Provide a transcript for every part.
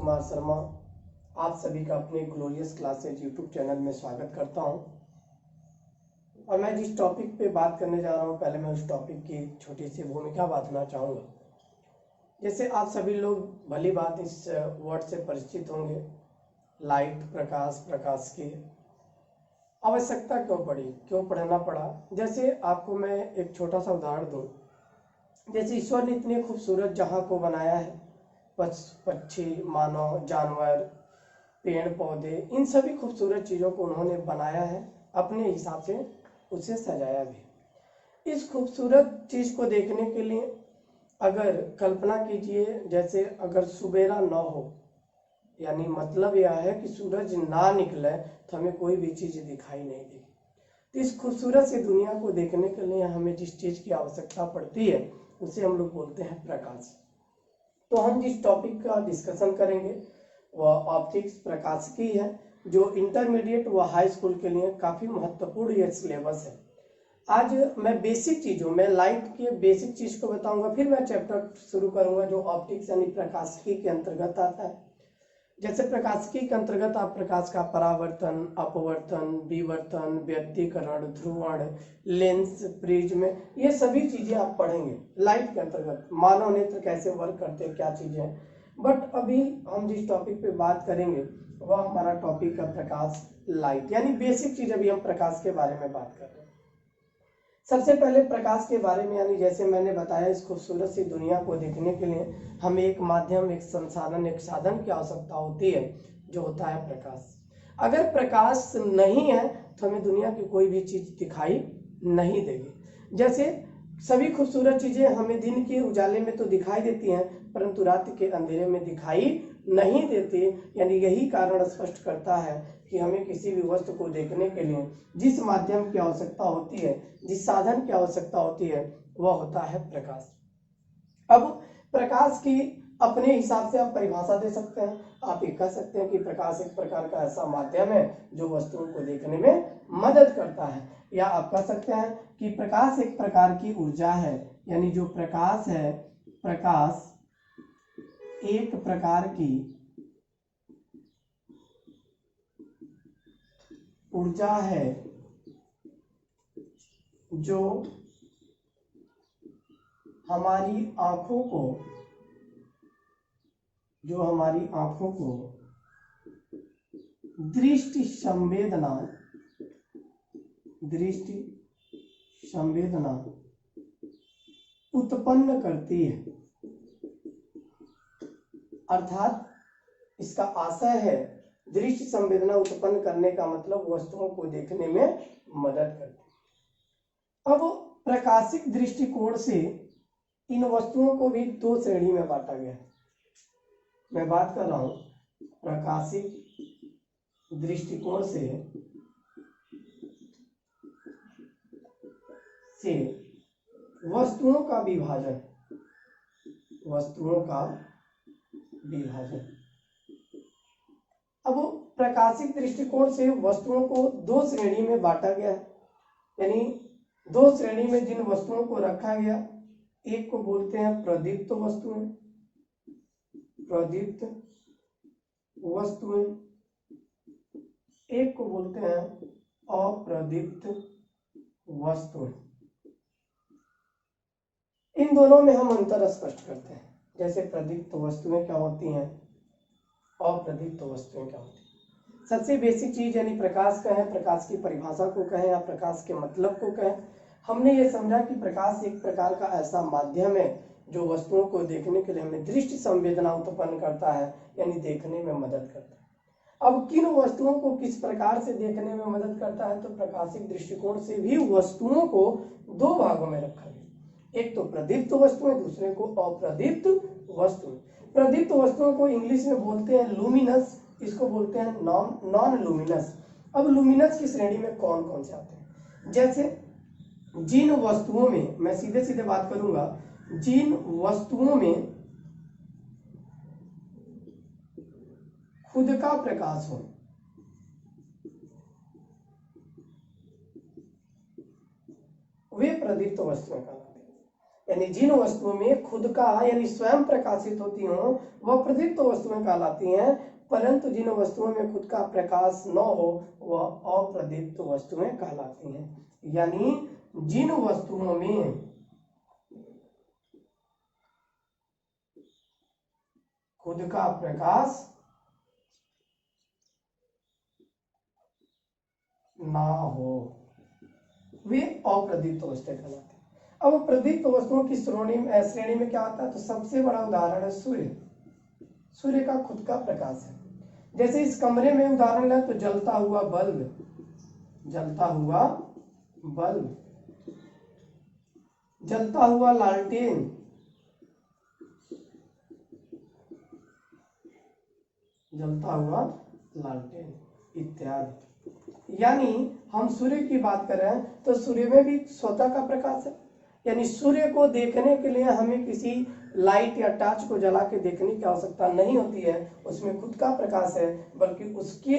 कुमार शर्मा आप सभी का अपने ग्लोरियस क्लासेज यूट्यूब चैनल में स्वागत करता हूं। और मैं जिस टॉपिक पे बात करने जा रहा हूं, पहले मैं उस टॉपिक की एक छोटी सी भूमिका बांटना चाहूँगा। जैसे आप सभी लोग भली बात इस वर्ड से परिचित होंगे, लाइट, प्रकाश, प्रकाश की आवश्यकता क्यों पड़ी, क्यों पढ़ना पड़ा। जैसे आपको मैं एक छोटा सा उदाहरण दूँ। जैसे ईश्वर ने इतने खूबसूरत जहाँ को बनाया है, पक्षी, मानव, जानवर, पेड़ पौधे, इन सभी खूबसूरत चीज़ों को उन्होंने बनाया है, अपने हिसाब से उसे सजाया भी। इस खूबसूरत चीज़ को देखने के लिए अगर कल्पना कीजिए, जैसे अगर सुबेरा न हो, यानी मतलब यह है कि सूरज ना निकले तो हमें कोई भी चीज़ दिखाई नहीं देगी। तो इस खूबसूरत सी दुनिया को देखने के लिए हमें जिस चीज़ की आवश्यकता पड़ती है उसे हम लोग बोलते हैं प्रकाश। तो हम जिस टॉपिक का डिस्कशन करेंगे वह ऑप्टिक्स, प्रकाशिकी है, जो इंटरमीडिएट व हाई स्कूल के लिए काफ़ी महत्वपूर्ण ये सिलेबस है। आज मैं बेसिक चीज़ों में लाइट के बेसिक चीज़ को बताऊंगा, फिर मैं चैप्टर शुरू करूंगा जो ऑप्टिक्स यानी प्रकाशिकी के अंतर्गत आता है। जैसे प्रकाशिकी के अंतर्गत आप प्रकाश का परावर्तन, अपवर्तन, विवर्तन, व्यतिकरण, ध्रुवण, लेंस, प्रिज्म, ये सभी चीजें आप पढ़ेंगे लाइट के अंतर्गत। मानव नेत्र कैसे वर्क करते हैं, क्या चीजें हैं। बट अभी हम जिस टॉपिक पे बात करेंगे वह हमारा टॉपिक है प्रकाश, लाइट, यानी बेसिक चीज। अभी हम प्रकाश के बारे में बात कर रहे हैं। सबसे पहले प्रकाश के बारे में, यानी जैसे मैंने बताया, इस खूबसूरत सी दुनिया को देखने के लिए हमें एक माध्यम, एक संसाधन, एक साधन की आवश्यकता होती है, जो होता है प्रकाश। अगर प्रकाश नहीं है तो हमें दुनिया की कोई भी चीज दिखाई नहीं देगी। जैसे सभी खूबसूरत चीजें हमें दिन के उजाले में तो दिखाई देती हैं, परंतु रात के अंधेरे में दिखाई नहीं देती। यानी यही कारण स्पष्ट करता है कि हमें किसी भी वस्तु को देखने के लिए जिस माध्यम की आवश्यकता होती है, जिस साधन की आवश्यकता होती है, वह होता है प्रकाश। अब प्रकाश की अपने हिसाब से आप परिभाषा दे सकते हैं। आप ये कह सकते हैं कि प्रकाश एक प्रकार का ऐसा माध्यम है जो वस्तुओं को देखने में मदद करता है, या आप कह सकते हैं कि प्रकाश एक प्रकार की ऊर्जा है। यानी जो प्रकाश है, प्रकाश एक प्रकार की ऊर्जा है जो हमारी आंखों को दृष्टि संवेदना उत्पन्न करती है। अर्थात इसका आशय है दृष्टि संवेदना उत्पन्न करने का मतलब वस्तुओं को देखने में मदद करती है। अब प्रकाशिक दृष्टिकोण से इन वस्तुओं को भी दो श्रेणी में बांटा गया है। मैं बात कर रहा हूं प्रकाशिक दृष्टिकोण से वस्तुओं का विभाजन, अब प्रकाशिक दृष्टिकोण से वस्तुओं को दो श्रेणी में बांटा गया है। यानी दो श्रेणी में जिन वस्तुओं को रखा गया, एक को बोलते हैं प्रदीप्त वस्तुएं, एक को बोलते हैं अप्रदीप्त वस्तुएं। इन दोनों में हम अंतर स्पष्ट करते हैं। जैसे प्रदीप्त वस्तुएं क्या होती हैं, अप्रदीप्त वस्तुएं क्या होती हैं। सबसे बेसिक चीज यानी प्रकाश कहें, प्रकाश की परिभाषा को कहें या प्रकाश के मतलब को कहें, हमने ये समझा कि प्रकाश एक प्रकार का ऐसा माध्यम है जो वस्तुओं को देखने के लिए हमें दृष्टि संवेदना उत्पन्न करता है, यानी देखने में मदद करता है। अब किन वस्तुओं को किस प्रकार से देखने में मदद करता है, तो प्रकाशिक दृष्टिकोण से भी वस्तुओं को दो भागों में रखा गया। एक तो प्रदीप्त वस्तुएं, दूसरे को अप्रदीप्त वस्तुएं। प्रदीप्त वस्तुओं को इंग्लिश में बोलते हैं लुमिनस, इसको बोलते हैं नॉन लुमिनस। अब लुमिनस की श्रेणी में कौन कौन से आते हैं। जैसे जिन वस्तुओं में, मैं सीधे सीधे बात करूंगा, जिन वस्तुओं में खुद का प्रकाश हो, वे प्रदीप्त वस्तुएं कहलाते हैं। यानी जिन वस्तुओं में खुद का यानी स्वयं प्रकाशित होती हो वह प्रदीप्त वस्तुएं कहलाती हैं, परंतु जिन वस्तुओं में खुद का प्रकाश न हो वह अप्रदीप्त वस्तुएं कहलाती हैं। यानी जिन वस्तुओं में खुद का प्रकाश ना हो वे अप्रदीप्त वस्तुएं कहलाती हैं। अब प्रदीप्त वस्तुओं की श्रेणी में क्या आता है, तो सबसे बड़ा उदाहरण है सूर्य। सूर्य का खुद का प्रकाश है। जैसे इस कमरे में उदाहरण लें तो जलता हुआ बल्ब, जलता हुआ बल्ब, जलता हुआ लालटेन, जलता हुआ लालटेन इत्यादि। यानी हम सूर्य की बात करें तो सूर्य में भी स्वतः का प्रकाश है। यानी सूर्य को देखने के लिए हमें किसी लाइट या टॉर्च को जला के देखने की आवश्यकता नहीं होती है, उसमें खुद का प्रकाश है, बल्कि उसके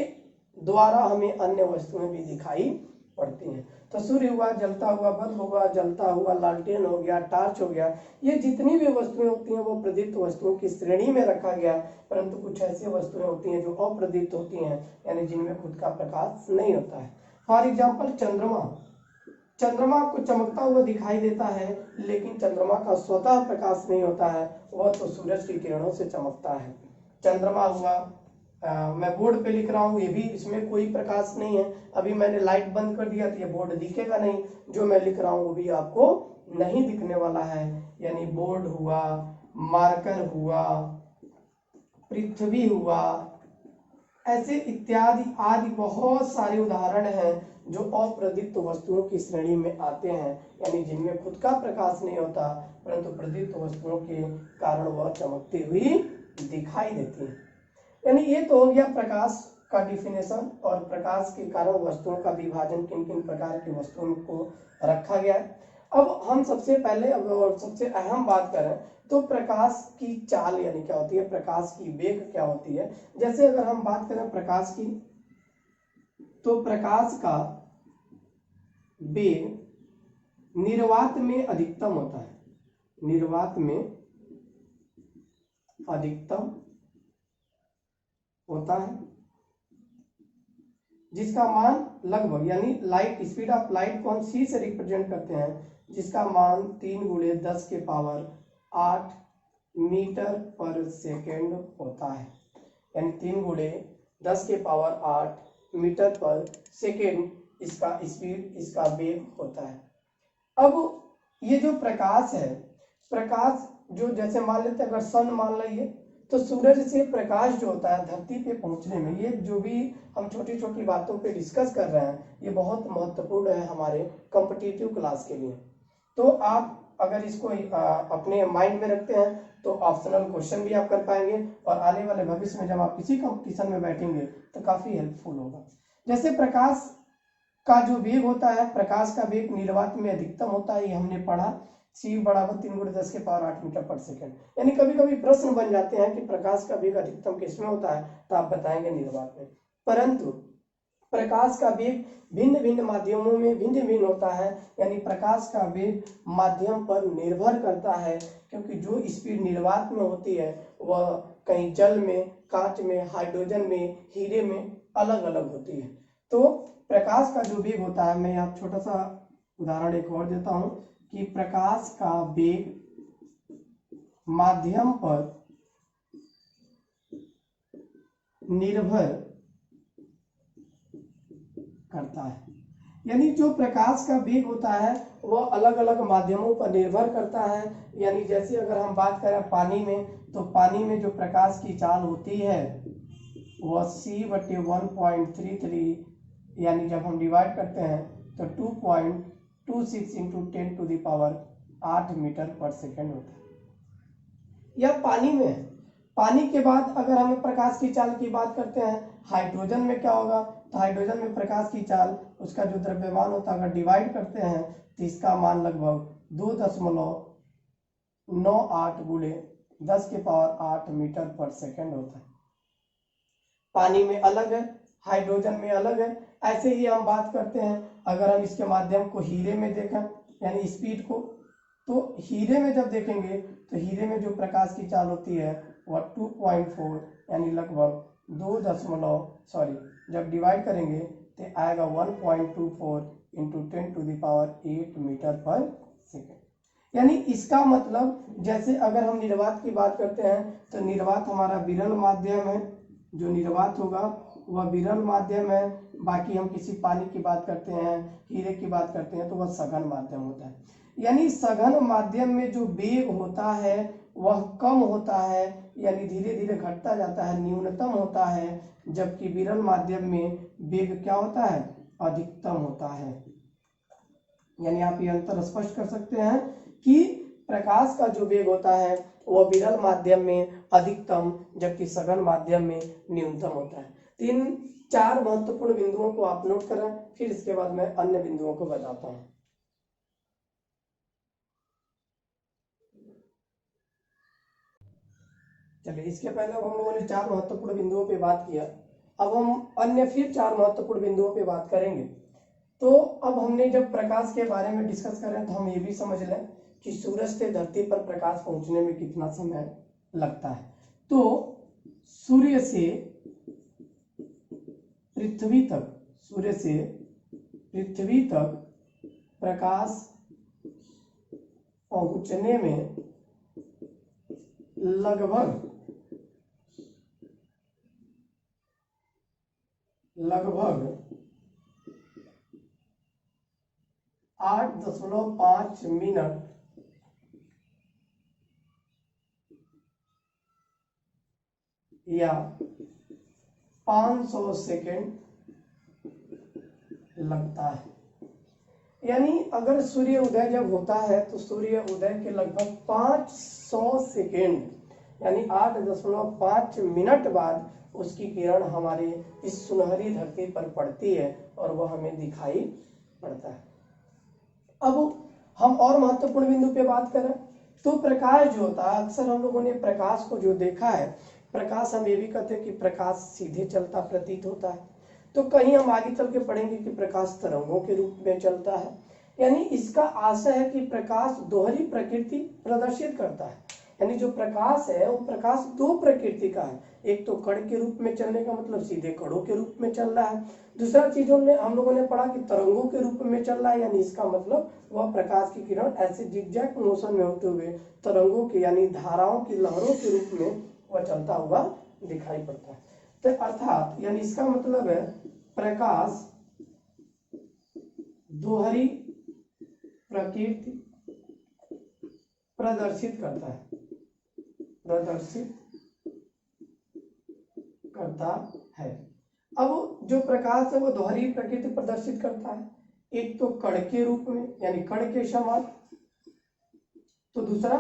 द्वारा हमें अन्य वस्तुएं भी दिखाई पड़ती हैं। तो सूर्य हुआ, जलता हुआ बल्ब हुआ, जलता हुआ लालटेन हो गया, टॉर्च हो गया, ये जितनी भी वस्तुएं होती हैं वो प्रदीप्त वस्तुओं की श्रेणी में रखा गया। परंतु कुछ ऐसी वस्तुएं होती हैं जो अप्रदीप्त होती हैं, यानी जिनमें खुद का प्रकाश नहीं होता है। फॉर एग्जाम्पल चंद्रमा, चंद्रमा आपको चमकता हुआ दिखाई देता है, लेकिन चंद्रमा का स्वतः प्रकाश नहीं होता है, वह तो सूरज की किरणों से चमकता है। चंद्रमा हुआ, मैं बोर्ड पे लिख रहा हूँ, ये भी इसमें कोई प्रकाश नहीं है। अभी मैंने लाइट बंद कर दिया तो ये बोर्ड दिखेगा नहीं, जो मैं लिख रहा हूँ वो भी आपको नहीं दिखने वाला है। यानी बोर्ड हुआ, मार्कर हुआ, पृथ्वी हुआ, ऐसे इत्यादि आदि बहुत सारे उदाहरण हैं जो अप्रदीप्त वस्तुओं की श्रेणी में आते हैं, यानी जिनमें खुद का प्रकाश नहीं होता, परंतु प्रदीप्त वस्तुओं के कारण वह चमकती हुई दिखाई देती है। यानी ये तो हो गया प्रकाश का डिफिनेशन और प्रकाश के कारण वस्तुओं का विभाजन, किन किन प्रकार की वस्तुओं को रखा गया है। अब हम सबसे पहले और सबसे अहम बात करें तो प्रकाश की चाल यानी क्या होती है, प्रकाश की वेग क्या होती है। जैसे अगर हम बात करें प्रकाश की, तो प्रकाश का वेग निर्वात में अधिकतम होता है, निर्वात में अधिकतम होता है, जिसका मान लगभग, यानी लाइट स्पीड ऑफ लाइट को हम सी से रिप्रेजेंट करते हैं, जिसका मान 3 × 10 के पावर 8 मीटर पर सेकेंड होता है। यानी 3 × 10 के पावर 8 मीटर पर सेकेंड इसका स्पीड, इसका वेग होता है। अब ये जो प्रकाश है, प्रकाश जो जैसे मान लेते हैं, अगर सन मान लीजिए, तो सूरज से प्रकाश जो होता है धरती पे पहुंचने में, ये जो भी हम छोटी छोटी बातों पे डिस्कस कर रहे हैं, ये बहुत महत्वपूर्ण है हमारे कॉम्पिटिटिव क्लास के लिए। तो आप अगर इसको अपने माइंड में रखते हैं तो ऑप्शनल क्वेश्चन भी आप कर पाएंगे, और आने वाले भविष्य में जब आप किसी कंपटीशन में बैठेंगे तो काफी हेल्पफुल होगा। जैसे प्रकाश का जो वेग होता है, प्रकाश का वेग निर्वात में अधिकतम होता है, ये हमने पढ़ा, c बराबर 3 × 10 के पावर 8 मीटर पर सेकेंड। यानी कभी कभी प्रश्न बन जाते हैं कि प्रकाश का वेग अधिकतम किसमें होता है, तो आप बताएंगे निर्वात में। परंतु प्रकाश का वेग भिन्न भिन्न माध्यमों में भिन्न भिन्न होता है, यानी प्रकाश का वेग माध्यम पर निर्भर करता है, क्योंकि जो स्पीड निर्वात में होती है वह कहीं जल में, कांच में, हाइड्रोजन में, हीरे में अलग अलग होती है। तो प्रकाश का जो वेग होता है, मैं यहाँ छोटा सा उदाहरण एक और देता हूँ कि प्रकाश का वेग माध्यम पर निर्भर करता है। यानी जो प्रकाश का वेग होता है वह अलग अलग माध्यमों पर निर्भर करता है। यानी जैसे अगर हम बात करें पानी में, तो पानी में जो प्रकाश की चाल होती है वह c/1.33, यानी जब हम डिवाइड करते हैं तो 2.26 × 10⁸ मीटर पर सेकेंड होता है। यह पानी में है। पानी के बाद अगर हम प्रकाश की चाल की बात करते हैं, हाइड्रोजन में क्या होगा, तो हाइड्रोजन में प्रकाश की चाल, उसका जो द्रव्यमान होता है, अगर डिवाइड करते हैं तो इसका मान लगभग 2.98 × 10 के पावर 8 मीटर पर सेकेंड होता है। पानी में अलग है, हाइड्रोजन में अलग है। ऐसे ही हम बात करते हैं, अगर हम इसके माध्यम को हीरे में देखें, यानी स्पीड को, तो हीरे में जब देखेंगे तो हीरे में जो प्रकाश की चाल होती है वह 2.4 यानी लगभग 2 जब डिवाइड करेंगे तो आएगा 1.24 इंटू 10⁸ मीटर पर सेकेंड। यानी इसका मतलब जैसे अगर हम निर्वात की बात करते हैं तो निर्वात हमारा विरल माध्यम है, जो निर्वात होगा वह विरल माध्यम है। बाकी हम किसी पानी की बात करते हैं, हीरे की बात करते हैं तो वह सघन माध्यम होता है। यानी सघन माध्यम में जो वेग होता है वह कम होता है, यानी धीरे धीरे घटता जाता है, न्यूनतम होता है, जबकि विरल माध्यम में वेग क्या होता है, अधिकतम होता है। यानी आप ये अंतर स्पष्ट कर सकते हैं कि प्रकाश का जो वेग होता है वह विरल माध्यम में अधिकतम जबकि सघन माध्यम में न्यूनतम होता है। तीन चार महत्वपूर्ण बिंदुओं को आप नोट करें, फिर इसके बाद मैं अन्य बिंदुओं को बताता हूं। चलिए, इसके पहले हम लोगों ने चार महत्वपूर्ण बिंदुओं पे बात किया, अब हम अन्य फिर चार महत्वपूर्ण बिंदुओं पे बात करेंगे। तो अब हमने जब प्रकाश के बारे में डिस्कस करें तो हम ये भी समझ लें कि सूरज से धरती पर प्रकाश पहुंचने में कितना समय लगता है। तो सूर्य से पृथ्वी तक प्रकाश पहुंचने में लगभग 8.5 मिनट या 500 सेकेंड लगता है। यानी अगर सूर्य उदय जब होता है तो सूर्य उदय के लगभग 500 सेकेंड यानी 8.5 मिनट बाद उसकी किरण हमारे इस सुनहरी धरती पर पड़ती है और वह हमें दिखाई पड़ता है। अब हम और महत्वपूर्ण बिंदु पे बात करें तो प्रकाश जो होता है, अक्सर हम लोगों ने प्रकाश को जो देखा है, प्रकाश हम ये भी कहते हैं कि प्रकाश सीधे चलता प्रतीत होता है। तो कहीं हम आगे चल के पढ़ेंगे कि प्रकाश तरंगों के रूप में चलता है। यानी इसका आशय है कि प्रकाश दोहरी प्रकृति प्रदर्शित करता है। यानी जो प्रकाश है वो प्रकाश दो प्रकृति का है, एक तो कण के रूप में चलने का मतलब सीधे कणों के रूप में चल रहा है, दूसरा चीजों ने हम लोगों ने पढ़ा कि तरंगों के रूप में चल रहा है। यानी इसका मतलब वह प्रकाश की किरण ऐसे जिगजैग मोशन में होते हुए तरंगों के यानी धाराओं की लहरों के रूप में वह चलता हुआ दिखाई पड़ता है। तो अर्थात यानी इसका मतलब है प्रकाश दोहरी प्रकृति प्रदर्शित करता है। अब जो प्रकाश है वो दोहरी प्रकृति प्रदर्शित करता है, एक तो कण के रूप में यानी कण के समान, तो दूसरा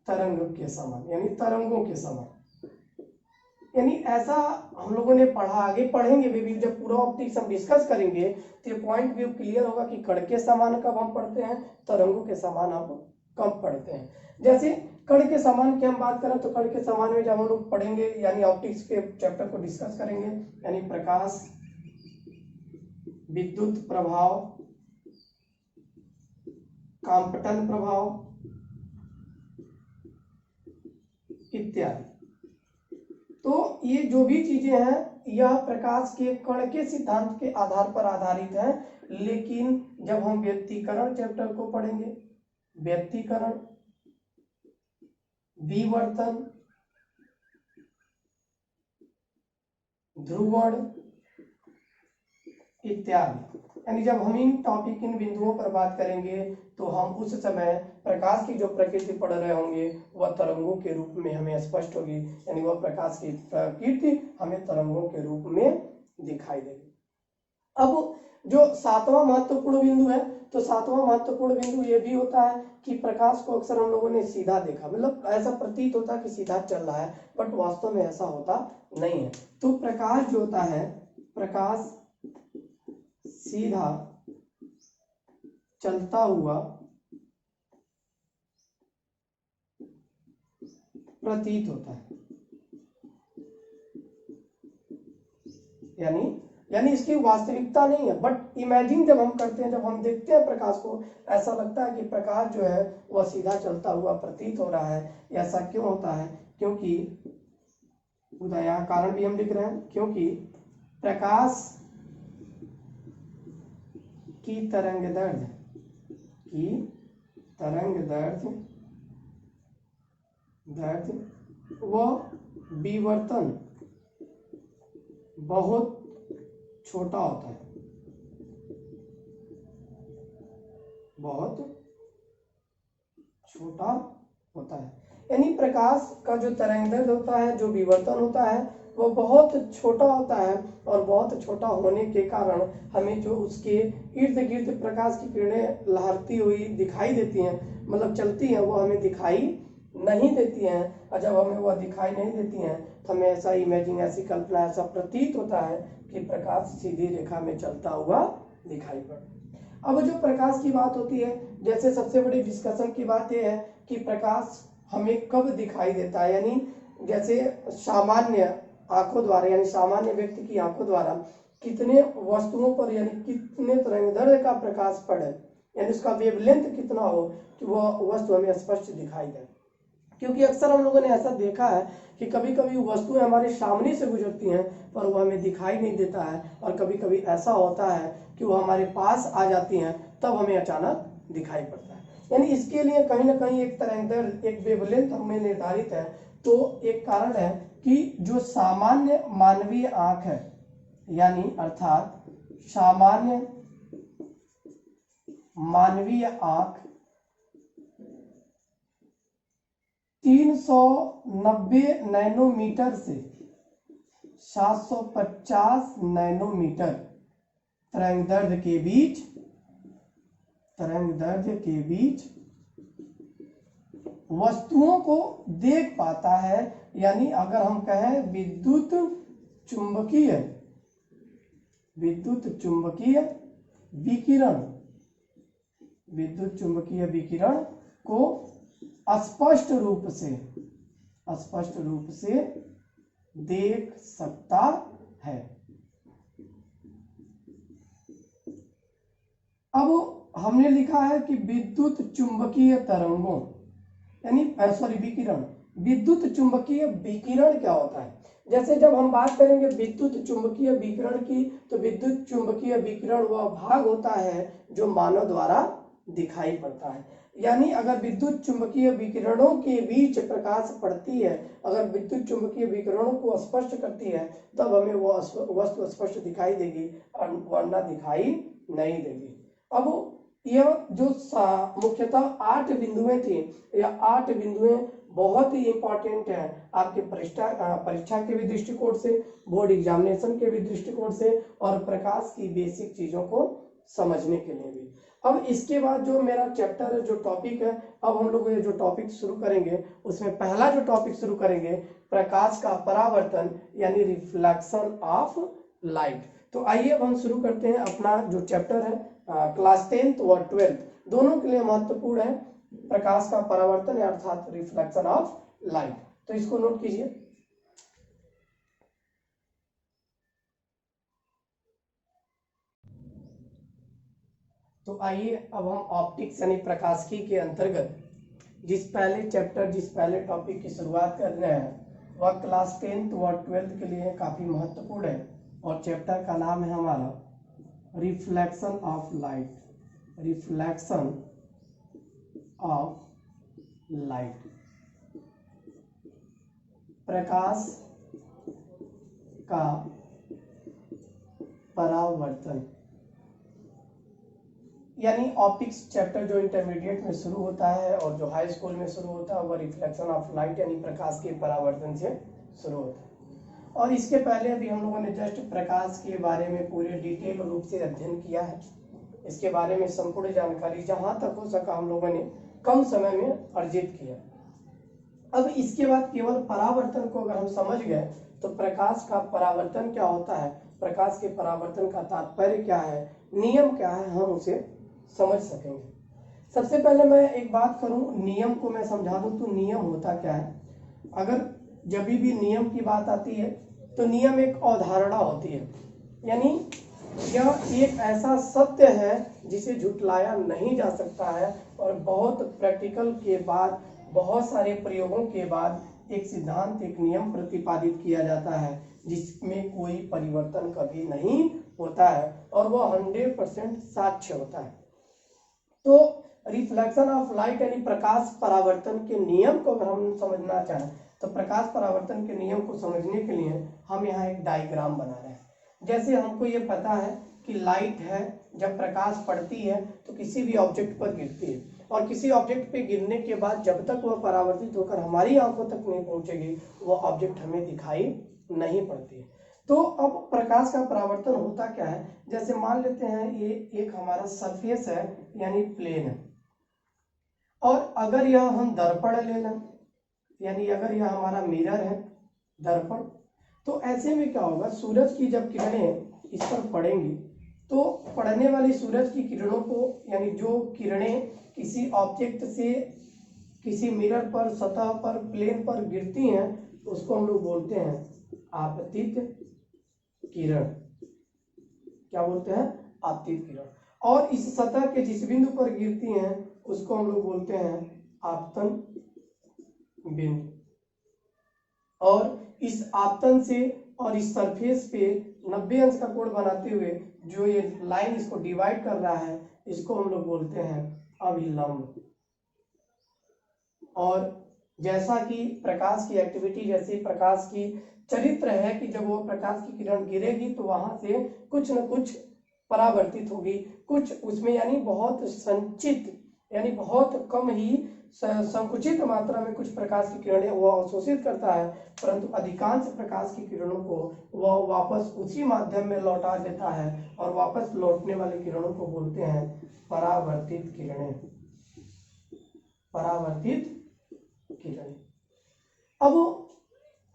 तरंग के समान यानी तरंगों के समान। यानी ऐसा हम लोगों ने पढ़ा, आगे पढ़ेंगे भी जब पूरा ऑप्टिक्स हम डिस्कस करेंगे तो ये पॉइंट भी क्लियर होगा कि कण के समान कब हम पढ़ते हैं, तरंगों के समान हम कब पढ़ते हैं। जैसे कण के समान की हम बात करें तो कण के समान में जब हम लोग पढ़ेंगे यानी ऑप्टिक्स के चैप्टर को डिस्कस करेंगे, यानी प्रकाश, विद्युत प्रभाव, कांपटन प्रभाव इत्यादि। तो ये जो भी चीजें हैं यह प्रकाश के कण के सिद्धांत के आधार पर आधारित है। लेकिन जब हम व्यतिकरण चैप्टर को पढ़ेंगे, व्यतिकरण, विवर्तन, ध्रुवण इत्यादि, यानी जब हम इन टॉपिक इन बिंदुओं पर बात करेंगे तो हम उस समय प्रकाश की जो प्रकृति पढ़ रहे होंगे वह तरंगों के रूप में हमें स्पष्ट होगी। यानी वह प्रकाश की प्रकृति हमें तरंगों के रूप में दिखाई देगी। अब जो सातवां महत्वपूर्ण बिंदु है, तो सातवां महत्वपूर्ण बिंदु ये भी होता है कि प्रकाश को अक्सर हम लोगों ने सीधा देखा, मतलब ऐसा प्रतीत होता है कि सीधा चल रहा है, बट वास्तव में ऐसा होता नहीं है। तो प्रकाश जो होता है, प्रकाश सीधा चलता हुआ प्रतीत होता है। यानी यानी इसकी वास्तविकता नहीं है, बट इमेजिन जब हम करते हैं, जब हम देखते हैं प्रकाश को, ऐसा लगता है कि प्रकाश जो है वह सीधा चलता हुआ प्रतीत हो रहा है। ऐसा क्यों होता है? क्योंकि यहाँ कारण भी हम लिख रहे हैं, क्योंकि प्रकाश की तरंग दैर्ध्य व विवर्तन बहुत छोटा होता है, बहुत छोटा होता है। यानी प्रकाश का जो तरंगदैर्घ्य होता है, जो विवर्तन होता है, वो बहुत छोटा होता है, और बहुत छोटा होने के कारण हमें जो उसके इर्द गिर्द प्रकाश की किरणें लहरती हुई दिखाई देती हैं, मतलब चलती हैं, वो हमें दिखाई नहीं देती हैं। और जब हमें वह दिखाई नहीं देती हैं तो हमें ऐसा इमेजिंग, ऐसी कल्पना, ऐसा प्रतीत होता है कि प्रकाश सीधी रेखा में चलता हुआ दिखाई पड़ता। अब जो प्रकाश की बात होती है, जैसे सबसे बड़ी डिस्कशन की बात यह है कि प्रकाश हमें कब दिखाई देता है, यानी जैसे सामान्य आंखों द्वारा, यानी सामान्य व्यक्ति की आंखों द्वारा कितने वस्तुओं पर, यानी कितने तरंगदैर्घ्य का प्रकाश पड़े, यानी उसका वेवलेंथ कितना हो कि वह वस्तु हमें स्पष्ट दिखाई दे। क्योंकि अक्सर हम लोगों ने ऐसा देखा है कि कभी कभी वस्तुएं हमारे सामने से गुजरती हैं पर वो हमें दिखाई नहीं देता है, और कभी कभी ऐसा होता है कि वो हमारे पास आ जाती हैं तब हमें अचानक दिखाई पड़ता है। यानी इसके लिए कहीं ना कहीं एक तरंगदैर्घ्य, एक वेवलेंथ हमें निर्धारित है। तो एक कारण है कि जो सामान्य मानवीय आंख है, यानी अर्थात सामान्य मानवीय आंख 390 नैनोमीटर से 750 नैनोमीटर तरंगदैर्घ्य के बीच वस्तुओं को देख पाता है। यानी अगर हम कहें विद्युत चुंबकीय विकिरण को स्पष्ट रूप से देख सकता है। अब हमने लिखा है कि विद्युत चुंबकीय तरंगों, यानी विकिरण। विद्युत चुंबकीय विकिरण क्या होता है? जैसे जब हम बात करेंगे विद्युत चुंबकीय विकिरण की, तो विद्युत चुंबकीय विकिरण वह भाग होता है जो मानव द्वारा दिखाई पड़ता है। यानी अगर विद्युत चुंबकीय विकिरणों के बीच प्रकाश पड़ती है, अगर विद्युत चुंबकीय विकिरणों को स्पष्ट करती है, तब हमें वो वस्तु स्पष्ट दिखाई देगी, वरना दिखाई नहीं देगी। अब यह जो मुख्यतः 8 बिंदुएं थी, यह 8 बिंदुएं बहुत ही इंपॉर्टेंट है आपके परीक्षा के भी दृष्टिकोण से, बोर्ड एग्जामिनेशन के भी दृष्टिकोण से, और प्रकाश की बेसिक चीजों को समझने के लिए भी। अब इसके बाद जो मेरा चैप्टर है, जो टॉपिक है, अब हम लोग ये जो टॉपिक शुरू करेंगे, उसमें पहला जो टॉपिक शुरू करेंगे प्रकाश का परावर्तन, यानी रिफ्लेक्शन ऑफ लाइट। तो आइए अब हम शुरू करते हैं अपना जो चैप्टर है, क्लास 10th और 12th दोनों के लिए महत्वपूर्ण है प्रकाश का परावर्तन, अर्थात रिफ्लेक्शन ऑफ लाइट। तो इसको नोट कीजिए। तो आइए अब हम ऑप्टिक्स यानी प्रकाशिकी के अंतर्गत जिस पहले टॉपिक की शुरुआत कर रहे हैं, वह क्लास 10th और 12th के लिए काफी महत्वपूर्ण है, और चैप्टर का नाम है हमारा रिफ्लेक्शन ऑफ लाइट। प्रकाश का परावर्तन, यानी ऑप्टिक्स चैप्टर जो इंटरमीडिएट में शुरू होता है और जो हाई स्कूल में शुरू होता है, वह रिफ्लेक्शन ऑफ लाइट यानी प्रकाश के परावर्तन से शुरू होता है। और इसके पहले अभी हम लोगों ने जस्ट प्रकाश के बारे में पूरे डिटेल रूप से अध्ययन किया है। इसके बारे में संपूर्ण जानकारी जहां तक हो सका हम लोगों ने कम समय में अर्जित किया। अब इसके बाद केवल परावर्तन को अगर हम समझ गए तो प्रकाश का परावर्तन क्या होता है, प्रकाश के परावर्तन का तात्पर्य क्या है, नियम क्या है, हम उसे समझ सकेंगे। सबसे पहले मैं एक बात करूं, नियम को मैं समझा दूं तो नियम होता क्या है। अगर जब भी नियम की बात आती है तो नियम एक अवधारणा होती है, यानी यह एक ऐसा सत्य है जिसे झुटलाया नहीं जा सकता है और बहुत प्रैक्टिकल के बाद, बहुत सारे प्रयोगों के बाद एक सिद्धांत, एक नियम प्रतिपादित किया जाता है जिसमें कोई परिवर्तन कभी नहीं होता है और वह 100% साक्ष्य होता है। तो रिफ्लेक्शन ऑफ लाइट यानी प्रकाश परावर्तन के नियम को अगर हम समझना चाहें तो प्रकाश परावर्तन के नियम को समझने के लिए हम यहाँ एक डायग्राम बना रहे हैं। जैसे हमको ये पता है कि लाइट है, जब प्रकाश पड़ती है तो किसी भी ऑब्जेक्ट पर गिरती है और किसी ऑब्जेक्ट पे गिरने के बाद जब तक वह परावर्तित होकर हमारी आंखों तक नहीं पहुंचेगी वह ऑब्जेक्ट हमें दिखाई नहीं पड़ती है। तो अब प्रकाश का परावर्तन होता क्या है, जैसे मान लेते हैं ये एक हमारा सरफेस है यानी प्लेन है, और अगर यह हम दर्पण ले लें यानी अगर यह हमारा मिरर है दर्पण, तो ऐसे में क्या होगा, सूरज की जब किरणें इस पर पड़ेंगी तो पड़ने वाली सूरज की किरणों को यानी जो किरणें किसी ऑब्जेक्ट से किसी मिरर पर, सतह पर, प्लेन पर गिरती हैं उसको हम लोग बोलते हैं आपतित किरण। क्या बोलते हैं? आपतित किरण। और इस सतह के जिस बिंदु पर गिरती हैं उसको हम लोग बोलते हैं आपतन बिंदु। और इस आपतन से और इस सरफेस पे 90 अंश का कोण बनाते हुए जो ये लाइन इसको डिवाइड कर रहा है इसको हम लोग बोलते हैं अभिलंब। और जैसा कि प्रकाश की एक्टिविटी, जैसे प्रकाश की चरित्र है कि जब वो प्रकाश की किरण गिरेगी तो वहां से कुछ न कुछ परावर्तित होगी, कुछ उसमें यानी बहुत संचित यानी बहुत कम ही संकुचित मात्रा में कुछ प्रकाश की किरणें वह अवशोषित करता है, परंतु अधिकांश प्रकाश की किरणों को वह वापस उसी माध्यम में लौटा देता है और वापस लौटने वाली किरणों को बोलते हैं परावर्तित किरणें। परावर्तित किरणें। अब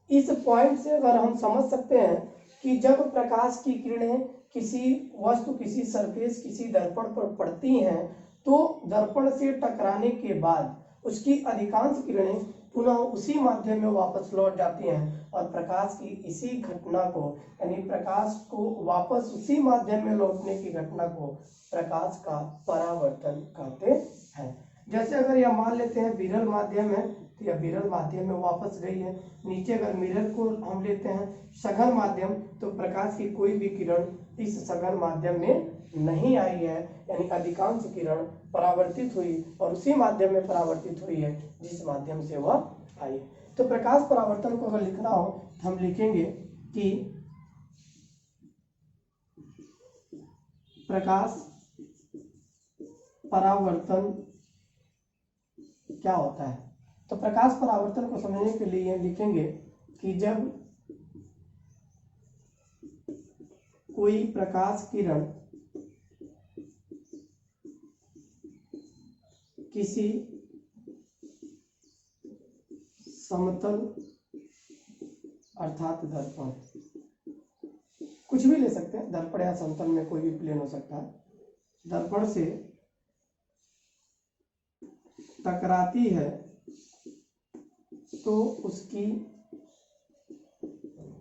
इस पॉइंट से अगर हम समझ सकते हैं कि जब प्रकाश की किरणें किसी वस्तु, किसी सरफेस, किसी दर्पण पर पड़ती हैं तो दर्पण से टकराने के बाद उसकी अधिकांश किरणें पुनः उसी माध्यम में वापस लौट जाती हैं और प्रकाश की इसी घटना को यानी प्रकाश को वापस उसी माध्यम में लौटने की घटना को प्रकाश का परावर्तन कहते हैं। जैसे अगर यह मान लेते हैं विरल माध्यम है तो यह विरल माध्यम में वापस गई है। नीचे अगर मिरर को हम लेते हैं सघन माध्यम तो प्रकाश की कोई भी किरण इस सघन माध्यम में नहीं आई है, यानी अधिकांश किरण परावर्तित हुई और उसी माध्यम में परावर्तित हुई है जिस माध्यम से वह आई है। तो प्रकाश परावर्तन को अगर लिखना हो तो हम लिखेंगे कि प्रकाश परावर्तन क्या होता है। तो प्रकाश परावर्तन को समझने के लिए लिखेंगे कि जब कोई प्रकाश किरण किसी समतल अर्थात दर्पण, कुछ भी ले सकते हैं, दर्पण या समतल में कोई भी प्लेन हो सकता है, दर्पण से टकराती है तो उसकी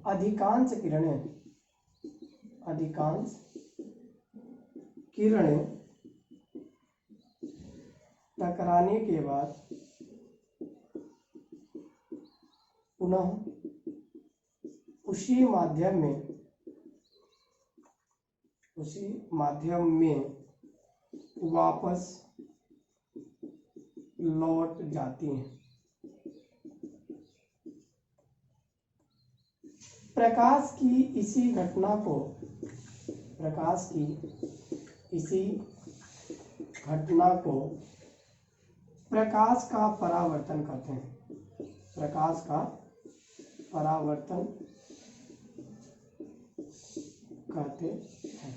अधिकांश किरणें टकराने के बाद पुनः उसी माध्यम में वापस लौट जाती हैं। प्रकाश की इसी घटना को प्रकाश का परावर्तन कहते हैं। प्रकाश का परावर्तन कहते हैं।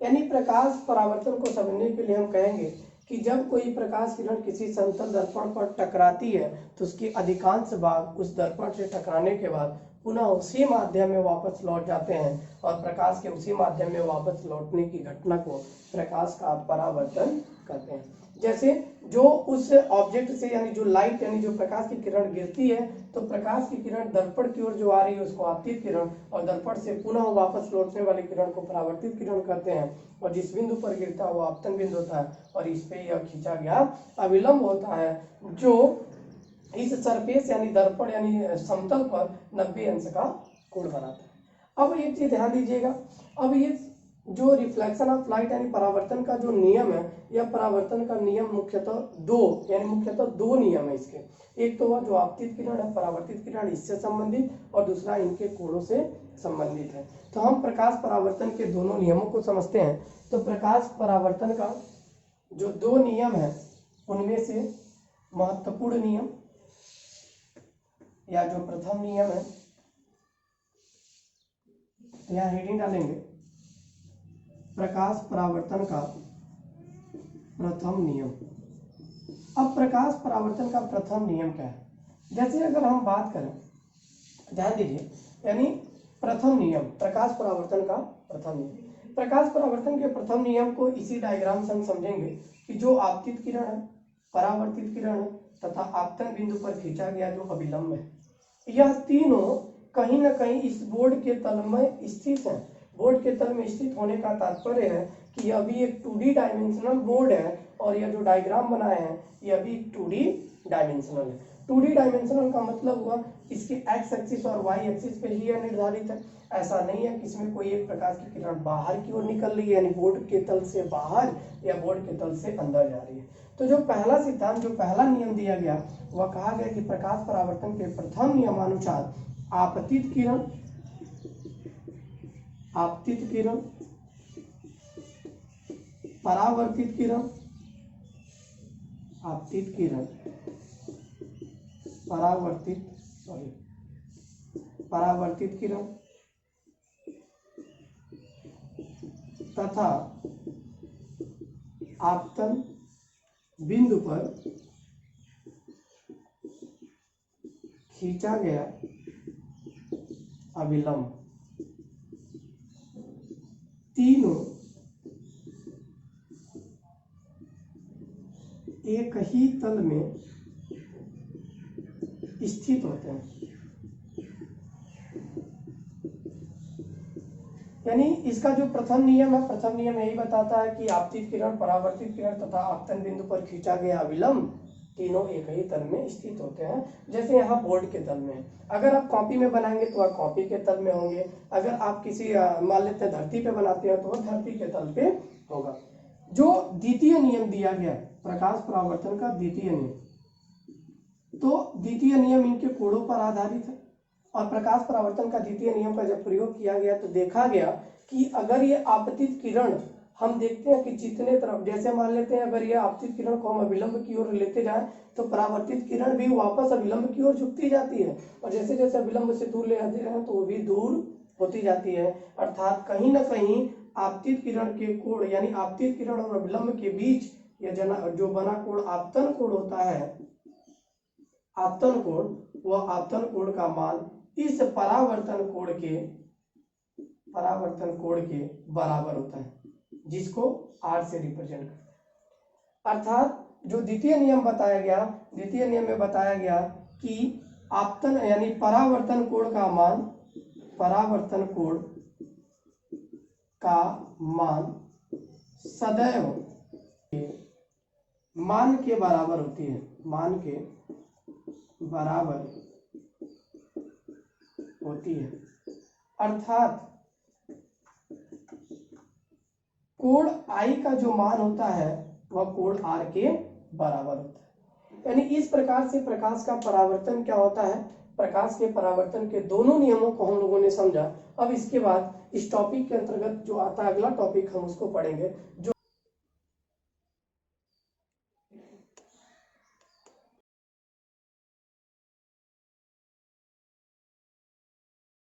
यानी प्रकाश परावर्तन को समझने के लिए हम कहेंगे कि जब कोई प्रकाश किरण किसी समतल दर्पण पर टकराती है तो उसकी अधिकांश भाग उस दर्पण से टकराने के बाद पुनः उसी माध्यम में वापस लौट जाते हैं और प्रकाश के उसी माध्यम में वापस लौटने की घटना को प्रकाश का परावर्तन कहते हैं। जैसे जो उस ऑब्जेक्ट से यानी जो लाइट यानी जो प्रकाश की किरण गिरती है तो प्रकाश की किरण दर्पण की ओर जो आ रही है उसको आपतित किरण, और दर्पण से पुनः वापस लौटने वाली किरण को परावर्तित किरण कहते हैं। और जिस बिंदु पर गिरता है वो आपतन बिंदु होता है, और इस पे यह खींचा गया अविलंब होता है जो इस सरफेस यानी दर्पण यानी समतल पर 90 अंश का कोण बनाता है। अब एक चीज ध्यान दीजिएगा, अब ये जो रिफ्लेक्शन ऑफ लाइट यानी परावर्तन का जो नियम है, यह परावर्तन का नियम मुख्यतः दो नियम है इसके। एक तो वह जो आपतित किरण है, परावर्तित किरण इससे संबंधित, और दूसरा इनके कोणों से संबंधित है। तो हम प्रकाश परावर्तन के दोनों नियमों को समझते हैं। तो प्रकाश परावर्तन का जो दो नियम है उनमें से महत्वपूर्ण नियम या जो प्रथम नियम है, यहाँ हेडिंग डालेंगे प्रकाश परावर्तन का प्रथम नियम। अब प्रकाश परावर्तन का प्रथम नियम क्या है? जैसे अगर हम बात करें, ध्यान दीजिए, यानी प्रथम नियम प्रकाश परावर्तन का प्रथम नियम। प्रकाश परावर्तन के प्रथम नियम को इसी डायग्राम से हम समझेंगे कि जो आपतित किरण है, परावर्तित किरण है तथा आपतन बिंदु पर खींचा गया जो अभिलंब है, यह तीनों कहीं न कहीं इस बोर्ड के तल में स्थित है। बोर्ड के तल में स्थित होने का तात्पर्य है कि यह भी एक 2D डायमेंशनल बोर्ड है, और यह जो डायग्राम बनाए हैं यह भी 2D डायमेंशनल है। 2D डायमेंशनल का मतलब हुआ इसके एक्स एक्सिस और वाई एक्सिस पे ही यह निर्धारित है। ऐसा नहीं है कि इसमें कोई एक प्रकाश की किरण बाहर की ओर निकल रही है यानी बोर्ड के तल से बाहर या बोर्ड के तल से अंदर जा रही है। तो जो पहला सिद्धांत, जो पहला नियम दिया गया, वह कहा गया कि प्रकाश परावर्तन के प्रथम नियमानुसार आपतित किरण परावर्तित किरण परावर्तित किरण तथा आपतन बिंदु पर खींचा गया अविलंब, तीनों एक ही तल में स्थित होते हैं। यानी इसका जो प्रथम नियम है, प्रथम नियम यही बताता है कि आपतित किरण, परावर्तित किरण तथा आपतन बिंदु पर खींचा गया अविलंब तीनों एक ही तल में स्थित होते हैं। जैसे यहाँ बोर्ड के तल में, अगर आप कॉपी में बनाएंगे तो आप कॉपी के तल में होंगे, अगर आप किसी मान लेते हैं धरती पे बनाते हैं तो वह धरती के तल पे होगा। जो द्वितीय नियम दिया गया प्रकाश परावर्तन का द्वितीय नियम, तो द्वितीय नियम इनके कोणों पर आधारित है। और प्रकाश परावर्तन का द्वितीय नियम का जब प्रयोग किया गया तो देखा गया कि अगर ये आपतित किरण हम देखते हैं कि जितने तरफ, जैसे मान लेते हैं अगर ये आपतित किरण को हम अविलंब की ओर लेते जाएं तो परावर्तित किरण भी वापस अविलंब की ओर झुकती जाती है, और जैसे जैसे अविलंब से दूर ले जाते हैं तो वो भी दूर होती जाती है। अर्थात कहीं ना कहीं आपतित किरण के कोण यानी आपतित किरण और अविलंब के बीच यह जो बना कोण आपतन कोण होता है, आपतन कोण, वह आपतन कोण का मान इस परावर्तन कोण के बराबर होता है, जिसको R से रिप्रेजेंट करते हैं। अर्थात जो द्वितीय नियम बताया गया, द्वितीय नियम में बताया गया कि आपतन यानी परावर्तन कोण का मान सदैव मान के बराबर होती है, मान के बराबर होती है। अर्थात कोण I का जो मान होता है वह कोण R के बराबर होता है। यानी इस प्रकार से प्रकाश का परावर्तन क्या होता है, प्रकाश के परावर्तन के दोनों नियमों को हम लोगों ने समझा। अब इसके बाद इस टॉपिक के अंतर्गत जो आता है अगला टॉपिक हम उसको पढ़ेंगे, जो